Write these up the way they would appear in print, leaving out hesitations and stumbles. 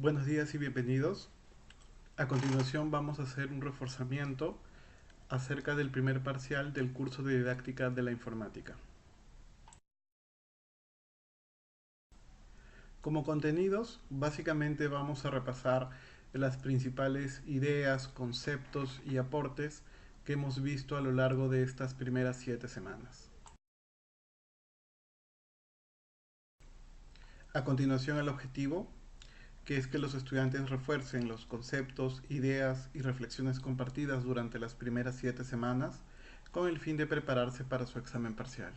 Buenos días y bienvenidos. A continuación vamos a hacer un reforzamiento acerca del primer parcial del curso de didáctica de la informática. Como contenidos, básicamente vamos a repasar las principales ideas, conceptos y aportes que hemos visto a lo largo de estas primeras 7 semanas. A continuación el objetivo, que es que los estudiantes refuercen los conceptos, ideas y reflexiones compartidas durante las primeras 7 semanas con el fin de prepararse para su examen parcial.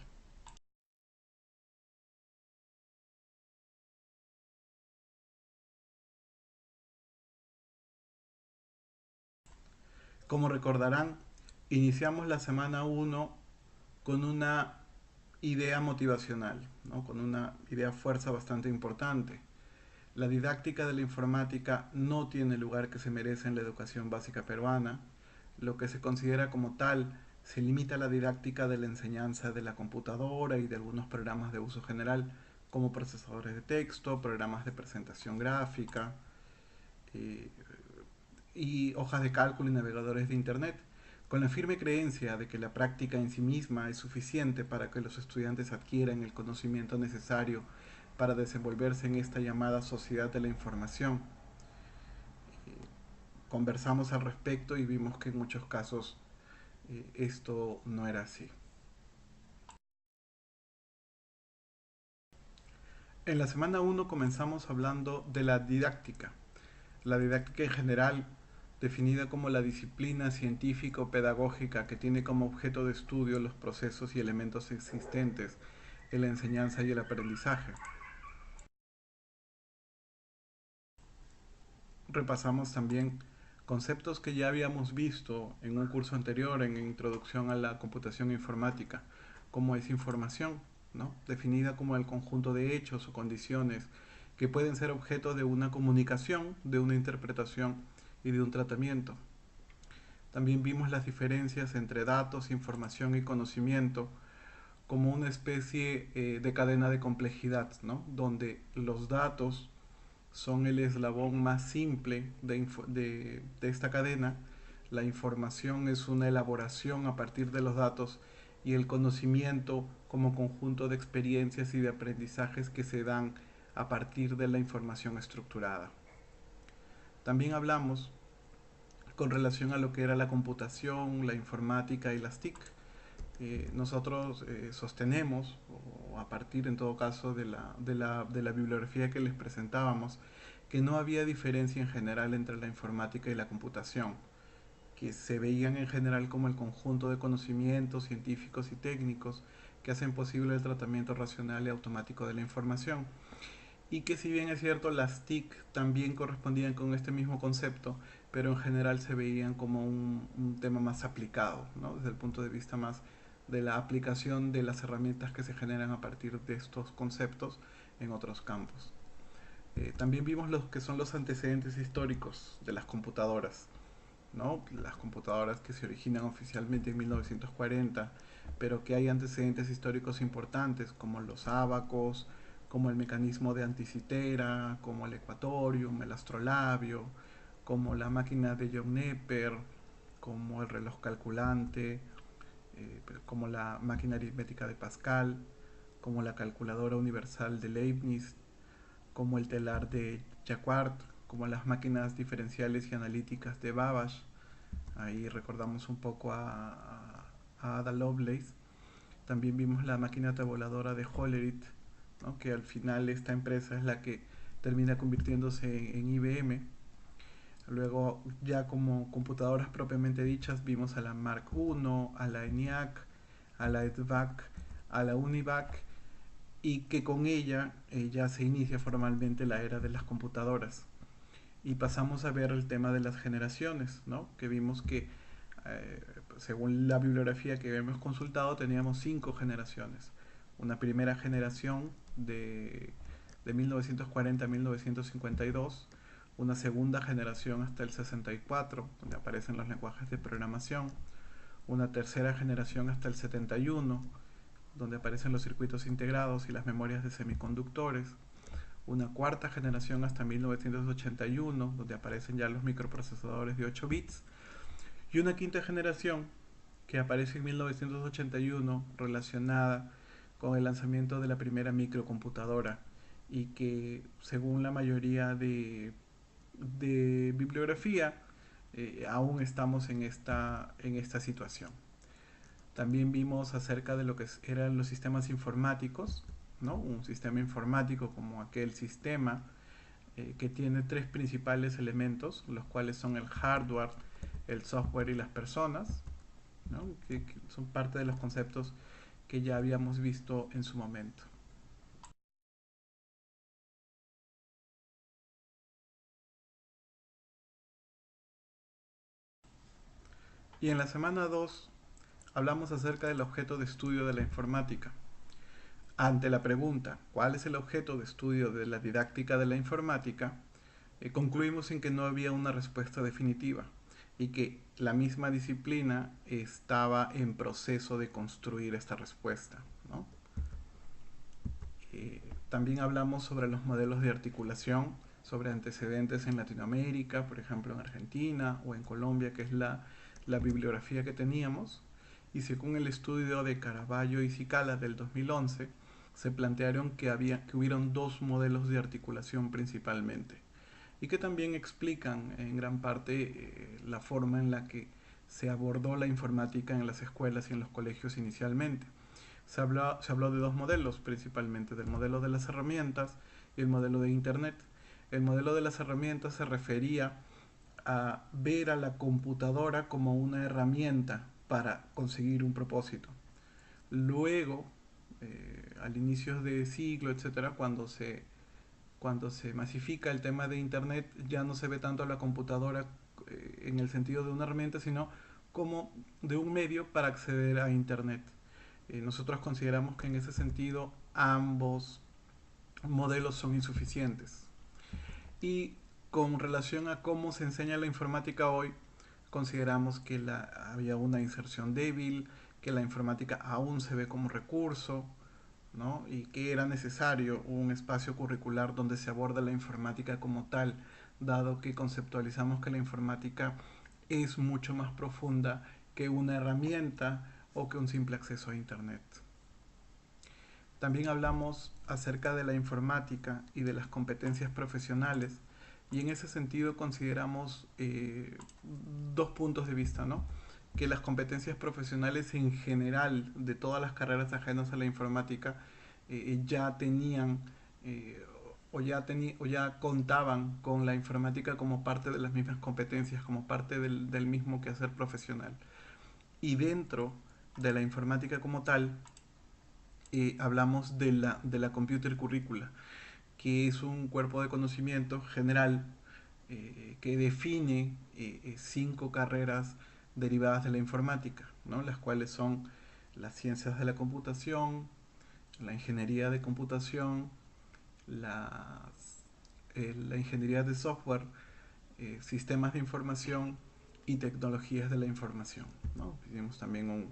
Como recordarán, iniciamos la semana 1 con una idea motivacional, ¿no? Con una idea fuerza bastante importante. La didáctica de la informática no tiene el lugar que se merece en la educación básica peruana. Lo que se considera como tal se limita a la didáctica de la enseñanza de la computadora y de algunos programas de uso general, como procesadores de texto, programas de presentación gráfica eh, y hojas de cálculo y navegadores de Internet, con la firme creencia de que la práctica en sí misma es suficiente para que los estudiantes adquieran el conocimiento necesario para desenvolverse en esta llamada sociedad de la información. Conversamos al respecto y vimos que en muchos casos esto no era así. En la semana 1 comenzamos hablando de la didáctica. La didáctica en general, definida como la disciplina científico-pedagógica que tiene como objeto de estudio los procesos y elementos existentes en la enseñanza y el aprendizaje. Repasamos también conceptos que ya habíamos visto en un curso anterior en Introducción a la Computación Informática, como es información, ¿no? Definida como el conjunto de hechos o condiciones que pueden ser objeto de una comunicación, de una interpretación y de un tratamiento. También vimos las diferencias entre datos, información y conocimiento como una especie de cadena de complejidad, ¿no? Donde los datos son el eslabón más simple de esta cadena. La información es una elaboración a partir de los datos y el conocimiento como conjunto de experiencias y de aprendizajes que se dan a partir de la información estructurada. También hablamos con relación a lo que era la computación, la informática y las TIC. Nosotros sostenemos, o a partir en todo caso de la bibliografía que les presentábamos, que no había diferencia en general entre la informática y la computación, que se veían en general como el conjunto de conocimientos científicos y técnicos que hacen posible el tratamiento racional y automático de la información. Y que si bien es cierto, las TIC también correspondían con este mismo concepto, pero en general se veían como un tema más aplicado, ¿no? Desde el punto de vista más de la aplicación de las herramientas que se generan a partir de estos conceptos en otros campos. También vimos los que son los antecedentes históricos de las computadoras, ¿no? Las computadoras que se originan oficialmente en 1940, pero que hay antecedentes históricos importantes como los ábacos, como el mecanismo de anticitera, como el equatorium, el astrolabio, como la máquina de John Nepper, como el reloj calculante, como la máquina aritmética de Pascal, como la calculadora universal de Leibniz, como el telar de Jacquard, como las máquinas diferenciales y analíticas de Babbage. Ahí recordamos un poco a Ada Lovelace. También vimos la máquina tabuladora de Hollerith, ¿no? Que al final esta empresa es la que termina convirtiéndose en IBM. Luego, ya como computadoras propiamente dichas, vimos a la Mark I, a la ENIAC, a la EDVAC, a la UNIVAC, y que con ella ya se inicia formalmente la era de las computadoras. Y pasamos a ver el tema de las generaciones, ¿no? Que vimos que, según la bibliografía que hemos consultado, teníamos 5 generaciones. Una primera generación de 1940 a 1952, una segunda generación hasta el 64, donde aparecen los lenguajes de programación, una tercera generación hasta el 71, donde aparecen los circuitos integrados y las memorias de semiconductores, una cuarta generación hasta 1981, donde aparecen ya los microprocesadores de 8 bits, y una quinta generación que aparece en 1981 relacionada con el lanzamiento de la primera microcomputadora y que según la mayoría de bibliografía aún estamos en esta situación. También vimos acerca de lo que eran los sistemas informáticos, ¿no? Un sistema informático como aquel sistema que tiene tres principales elementos, los cuales son el hardware, el software y las personas, ¿no? Que son parte de los conceptos que ya habíamos visto en su momento. Y en la semana 2 hablamos acerca del objeto de estudio de la informática. Ante la pregunta, ¿cuál es el objeto de estudio de la didáctica de la informática? Concluimos en que no había una respuesta definitiva y que la misma disciplina estaba en proceso de construir esta respuesta, ¿no? También hablamos sobre los modelos de articulación, sobre antecedentes en Latinoamérica, por ejemplo en Argentina o en Colombia, que es la bibliografía que teníamos. Y según el estudio de Caraballo y Cicala del 2011, se plantearon que hubieron dos modelos de articulación principalmente y que también explican en gran parte la forma en la que se abordó la informática en las escuelas y en los colegios inicialmente. Se habló de dos modelos principalmente, del modelo de las herramientas y el modelo de Internet. El modelo de las herramientas se refería a ver a la computadora como una herramienta para conseguir un propósito. Luego, al inicio de siglo, etcétera, cuando se masifica el tema de Internet, ya no se ve tanto a la computadora en el sentido de una herramienta, sino como de un medio para acceder a Internet. Nosotros consideramos que en ese sentido ambos modelos son insuficientes. Y con relación a cómo se enseña la informática hoy, consideramos que había una inserción débil, que la informática aún se ve como recurso, ¿no? Y que era necesario un espacio curricular donde se aborda la informática como tal, dado que conceptualizamos que la informática es mucho más profunda que una herramienta o que un simple acceso a Internet. También hablamos acerca de la informática y de las competencias profesionales y en ese sentido consideramos dos puntos de vista, ¿no? Que las competencias profesionales en general de todas las carreras ajenas a la informática ya tenían o ya contaban con la informática como parte de las mismas competencias, como parte del mismo quehacer profesional. Y dentro de la informática como tal, hablamos de la computer currícula, que es un cuerpo de conocimiento general que define 5 carreras derivadas de la informática, ¿no? Las cuales son las ciencias de la computación, la ingeniería de computación, la ingeniería de software, sistemas de información y tecnologías de la información, ¿no? Hicimos también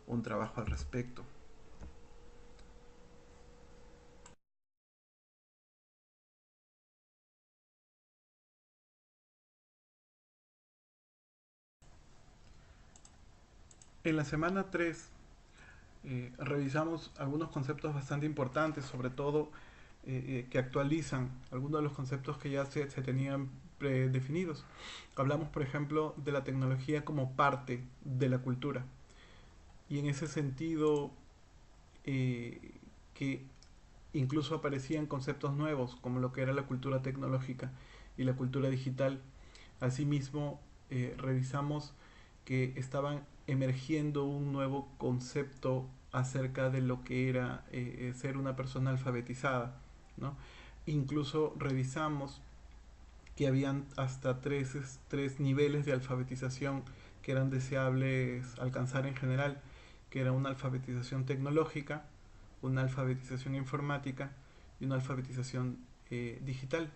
un trabajo al respecto. En la semana 3 revisamos algunos conceptos bastante importantes, sobre todo que actualizan algunos de los conceptos que ya se tenían predefinidos. Hablamos, por ejemplo, de la tecnología como parte de la cultura. Y en ese sentido, eh, que incluso aparecían conceptos nuevos, como lo que era la cultura tecnológica y la cultura digital. Asimismo, revisamos que estaban emergiendo un nuevo concepto acerca de lo que era ser una persona alfabetizada, ¿no? Incluso revisamos que habían hasta tres niveles de alfabetización que eran deseables alcanzar en general, que era una alfabetización tecnológica, una alfabetización informática y una alfabetización digital.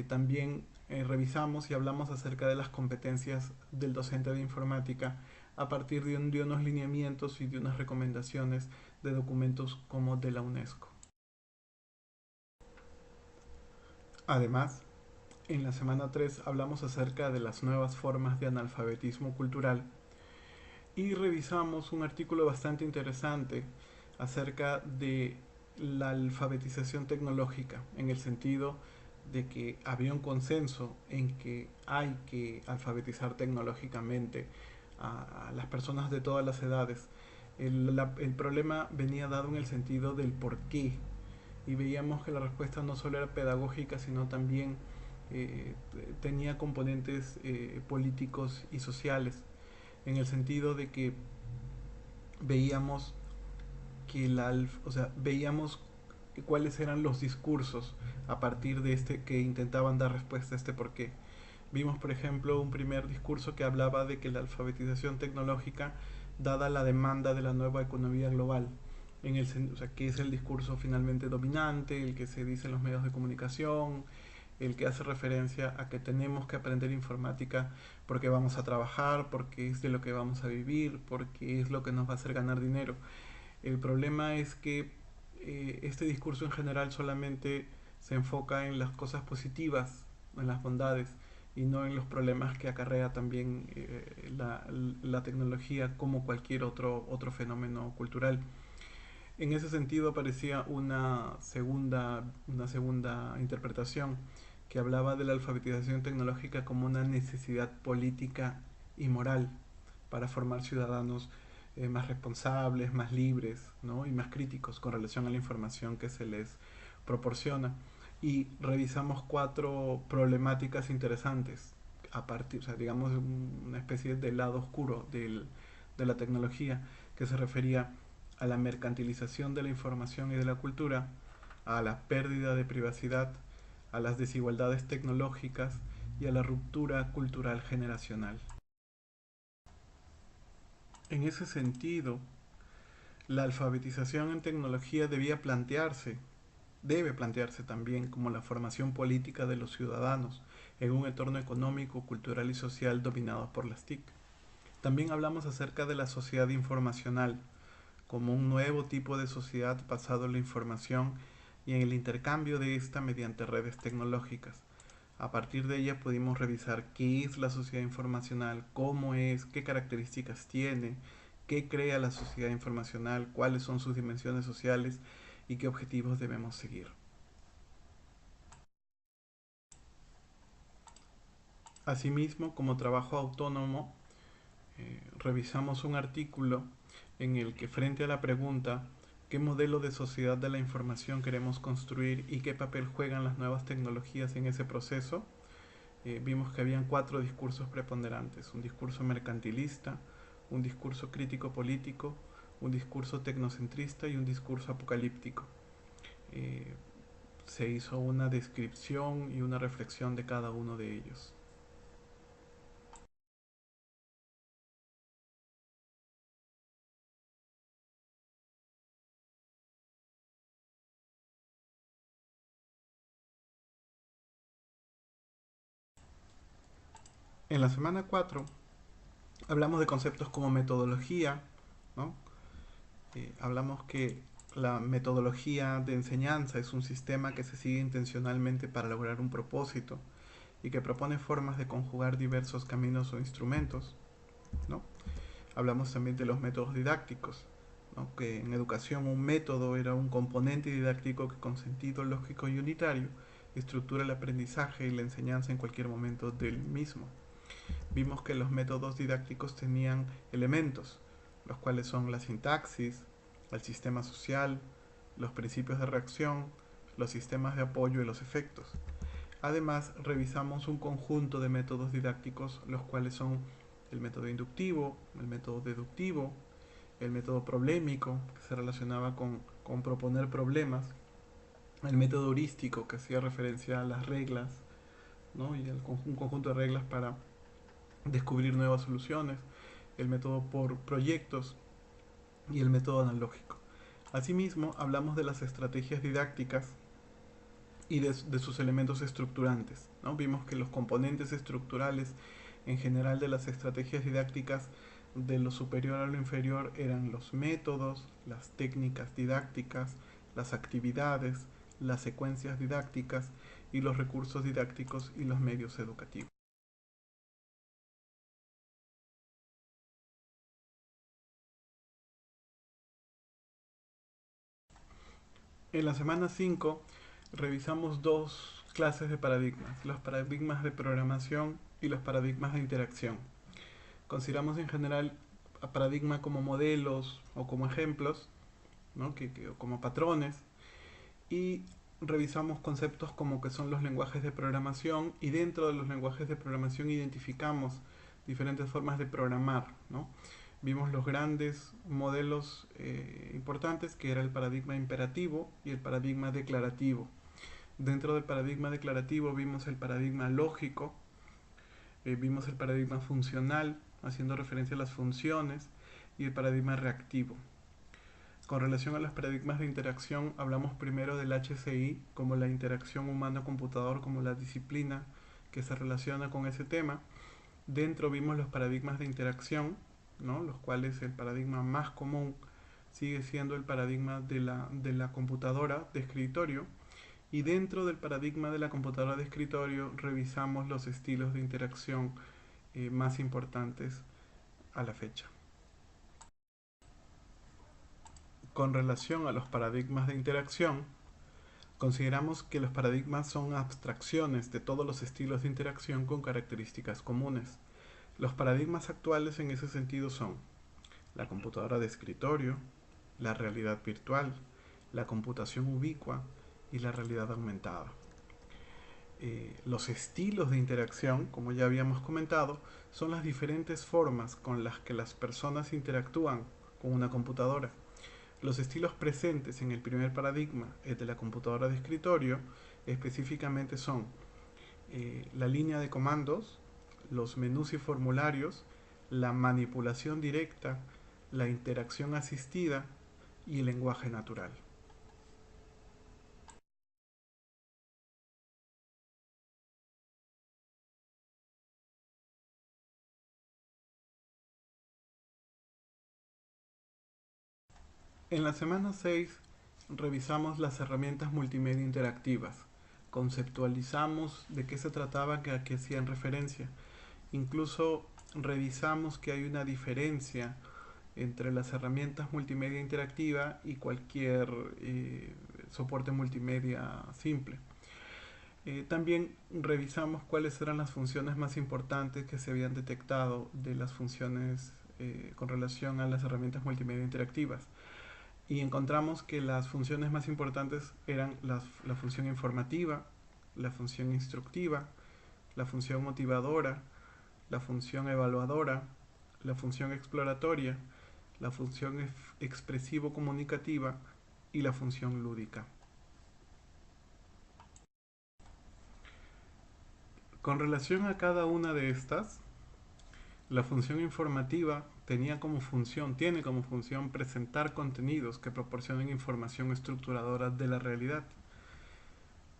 También revisamos y hablamos acerca de las competencias del docente de informática a partir de unos lineamientos y de unas recomendaciones de documentos como de la UNESCO. Además, en la semana 3 hablamos acerca de las nuevas formas de analfabetismo cultural y revisamos un artículo bastante interesante acerca de la alfabetización tecnológica, en el sentido de que había un consenso en que hay que alfabetizar tecnológicamente a las personas de todas las edades. El problema venía dado en el sentido del por qué, y veíamos que la respuesta no solo era pedagógica, sino también eh, tenía componentes políticos y sociales, en el sentido de que veíamos que o sea, veíamos cuáles eran los discursos a partir de este que intentaban dar respuesta a este porqué. Vimos, por ejemplo, un primer discurso que hablaba de que la alfabetización tecnológica, dada la demanda de la nueva economía global, o sea, que es el discurso finalmente dominante, el que se dice en los medios de comunicación, el que hace referencia a que tenemos que aprender informática porque vamos a trabajar, porque es de lo que vamos a vivir, porque es lo que nos va a hacer ganar dinero. El problema es que este discurso en general solamente se enfoca en las cosas positivas, en las bondades, y no en los problemas que acarrea también la tecnología como cualquier otro fenómeno cultural. En ese sentido aparecía una segunda interpretación que hablaba de la alfabetización tecnológica como una necesidad política y moral para formar ciudadanos más responsables, más libres, ¿no? Y más críticos con relación a la información que se les proporciona. Y revisamos cuatro problemáticas interesantes a partir, o sea, digamos, una especie de lado oscuro de la tecnología que se refería a la mercantilización de la información y de la cultura, a la pérdida de privacidad, a las desigualdades tecnológicas y a la ruptura cultural generacional. En ese sentido, la alfabetización en tecnología debe plantearse también como la formación política de los ciudadanos en un entorno económico, cultural y social dominado por las TIC. También hablamos acerca de la sociedad informacional como un nuevo tipo de sociedad basado en la información y en el intercambio de esta mediante redes tecnológicas. A partir de ella pudimos revisar qué es la sociedad informacional, cómo es, qué características tiene, qué crea la sociedad informacional, cuáles son sus dimensiones sociales y qué objetivos debemos seguir. Asimismo, como trabajo autónomo, revisamos un artículo en el que, frente a la pregunta qué modelo de sociedad de la información queremos construir y qué papel juegan las nuevas tecnologías en ese proceso, vimos que habían cuatro discursos preponderantes: un discurso mercantilista, un discurso crítico político, un discurso tecnocentrista y un discurso apocalíptico. Eh, Se hizo una descripción y una reflexión de cada uno de ellos. En la semana 4 hablamos de conceptos como metodología, ¿no? Hablamos que la metodología de enseñanza es un sistema que se sigue intencionalmente para lograr un propósito y que propone formas de conjugar diversos caminos o instrumentos, ¿no? Hablamos también de los métodos didácticos, ¿no? Que en educación un método era un componente didáctico que, con sentido lógico y unitario, estructura el aprendizaje y la enseñanza en cualquier momento del mismo. Vimos que los métodos didácticos tenían elementos, los cuales son la sintaxis, el sistema social, los principios de reacción, los sistemas de apoyo y los efectos. Además, revisamos un conjunto de métodos didácticos, los cuales son el método inductivo, el método deductivo, el método problemático, que se relacionaba con proponer problemas, el método heurístico, que hacía referencia a las reglas, ¿no? Y un conjunto de reglas para descubrir nuevas soluciones, el método por proyectos y el método analógico. Asimismo, hablamos de las estrategias didácticas y de sus elementos estructurantes, ¿no? Vimos que los componentes estructurales en general de las estrategias didácticas, de lo superior a lo inferior, eran los métodos, las técnicas didácticas, las actividades, las secuencias didácticas y los recursos didácticos y los medios educativos. En la semana 5 revisamos dos clases de paradigmas, los paradigmas de programación y los paradigmas de interacción. Consideramos en general a paradigma como modelos o como ejemplos, ¿no? O como patrones, y revisamos conceptos como que son los lenguajes de programación, y dentro de los lenguajes de programación identificamos diferentes formas de programar, ¿no? Vimos los grandes modelos importantes, que era el paradigma imperativo y el paradigma declarativo. Dentro del paradigma declarativo vimos el paradigma lógico, vimos el paradigma funcional, haciendo referencia a las funciones, y el paradigma reactivo. Con relación a los paradigmas de interacción, hablamos primero del HCI como la interacción humano-computador, como la disciplina que se relaciona con ese tema. Dentro vimos los paradigmas de interacción, ¿no? Los cuales el paradigma más común sigue siendo el paradigma de la computadora de escritorio. Y dentro del paradigma de la computadora de escritorio revisamos los estilos de interacción más importantes a la fecha. Con relación a los paradigmas de interacción, consideramos que los paradigmas son abstracciones de todos los estilos de interacción con características comunes. Los paradigmas actuales en ese sentido son la computadora de escritorio, la realidad virtual, la computación ubicua y la realidad aumentada. Los estilos de interacción, como ya habíamos comentado, son las diferentes formas con las que las personas interactúan con una computadora. Los estilos presentes en el primer paradigma, el de la computadora de escritorio, específicamente son la línea de comandos, los menús y formularios, la manipulación directa, la interacción asistida y el lenguaje natural. En la semana 6 revisamos las herramientas multimedia interactivas, conceptualizamos de qué se trataba, a qué hacían referencia. Incluso revisamos que hay una diferencia entre las herramientas multimedia interactiva y cualquier soporte multimedia simple. También revisamos cuáles eran las funciones más importantes que se habían detectado de las funciones con relación a las herramientas multimedia interactivas. Y encontramos que las funciones más importantes eran la función informativa, la función instructiva, la función motivadora, la función evaluadora, la función exploratoria, la función expresivo-comunicativa y la función lúdica. Con relación a cada una de estas, la función informativa tiene como función presentar contenidos que proporcionen información estructuradora de la realidad.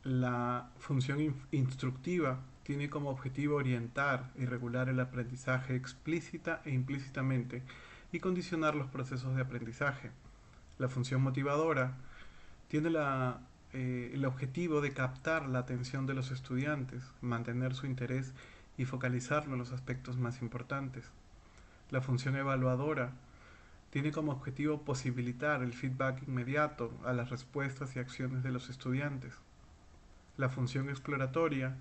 La función instructiva tiene como objetivo orientar y regular el aprendizaje explícita e implícitamente y condicionar los procesos de aprendizaje. La función motivadora tiene el objetivo de captar la atención de los estudiantes, mantener su interés y focalizarlo en los aspectos más importantes. La función evaluadora tiene como objetivo posibilitar el feedback inmediato a las respuestas y acciones de los estudiantes. La función exploratoria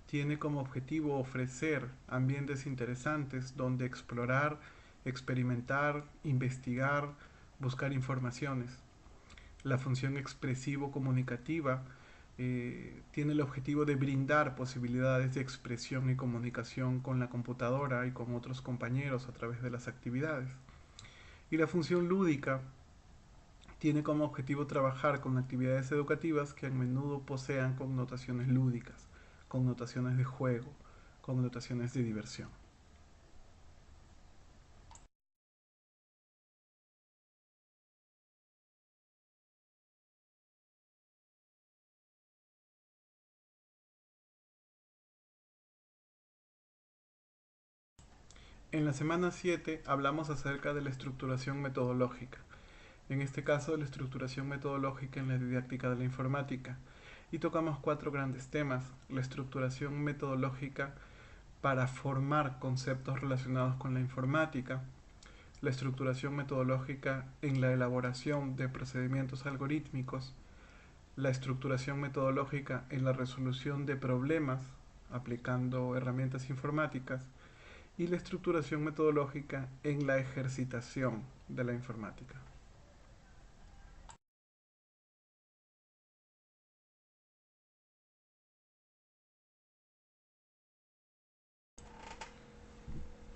tiene como objetivo ofrecer ambientes interesantes donde explorar, experimentar, investigar, buscar informaciones. La función expresivo-comunicativa tiene el objetivo de brindar posibilidades de expresión y comunicación con la computadora y con otros compañeros a través de las actividades. Y la función lúdica tiene como objetivo trabajar con actividades educativas que a menudo posean connotaciones lúdicas, connotaciones de juego, connotaciones de diversión. En la semana 7 hablamos acerca de la estructuración metodológica. en este caso de la estructuración metodológica en la didáctica de la informática. Y tocamos cuatro grandes temas: la estructuración metodológica para formar conceptos relacionados con la informática, la estructuración metodológica en la elaboración de procedimientos algorítmicos, la estructuración metodológica en la resolución de problemas aplicando herramientas informáticas y la estructuración metodológica en la ejercitación de la informática.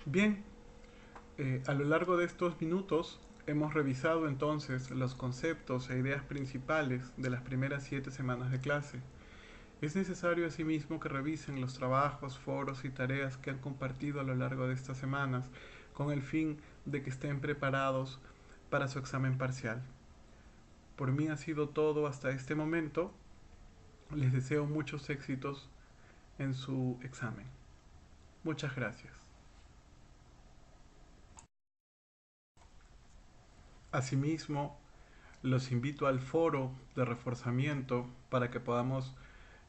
Bien, a lo largo de estos minutos hemos revisado entonces los conceptos e ideas principales de las primeras 7 semanas de clase. Es necesario asimismo que revisen los trabajos, foros y tareas que han compartido a lo largo de estas semanas con el fin de que estén preparados para su examen parcial. Por mí ha sido todo hasta este momento. Les deseo muchos éxitos en su examen. Muchas gracias. Asimismo, los invito al foro de reforzamiento para que podamos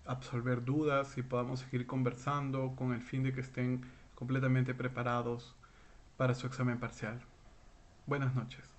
absolver dudas y podamos seguir conversando con el fin de que estén completamente preparados para su examen parcial. Buenas noches.